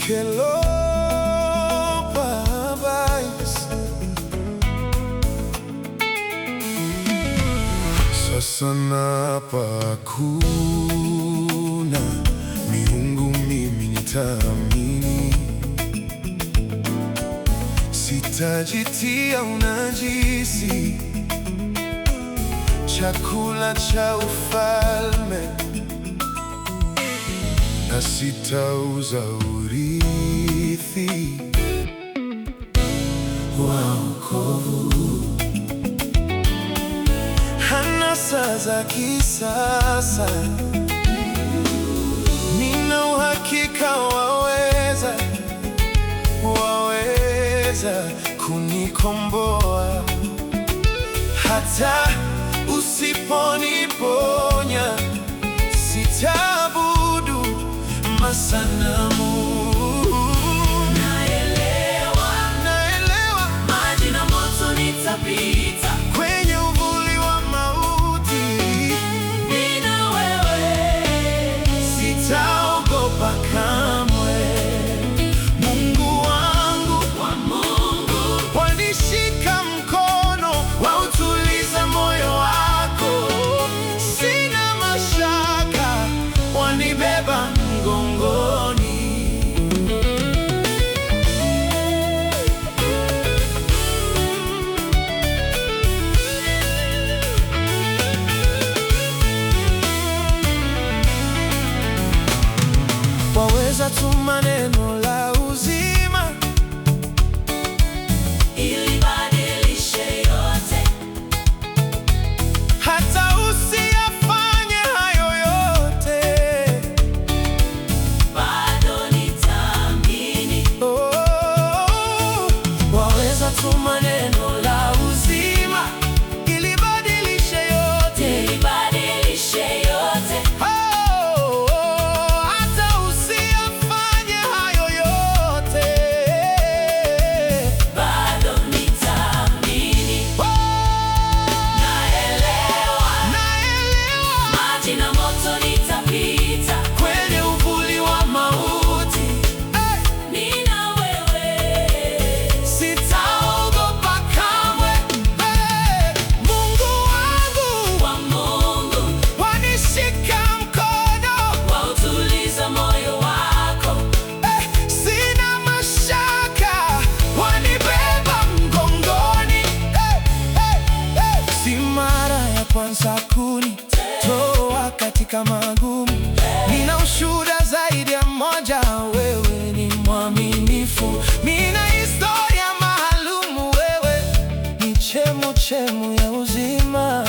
Hello, Paradise. Sasa napa kuna miungu, mimi nitaamini, sitajitia unajisi. Chakula cha ufalme na sitauza urithi wa wokovu. Anasa za kisasa, nina uhakika waweza kunikomboa. Hata usiponiponya, sitaabudu masanamu. Naelewa maji na moto nitapita, kwenye uvuli wa mauti. nina wewe, Sitaogopa kamwe. Mungu wangu kwa Mungu wanishika mkono, wautuliza moyo wako. Sina mashaka, wanibeba mgongoni. Waweza tuma neno la uzima ilibadilishe yote, hata usiyafanye hayo yote. bado nitaamini. Waweza tuma neno la uzima ilibadilishe yote. Ilibadilishe yote, Hata usiyafanye hayo yote. bado nitaamini. Naelewa maji na moto nitapita, Kwenye uvuli wa mauti, nina wewe, sitaogopa kamwe. Mungu wangu kwa Mungu wanishika mkono, wautuliza moyo wako. sina mashaka, wanibeba mgongoni. Si mara ya kwanza kunitoa katika magumu, nina ushuhuda zaidi ya moja, wewe ni mwaminifu. Nina historia maalumu, wewe ni chemu ya uzima.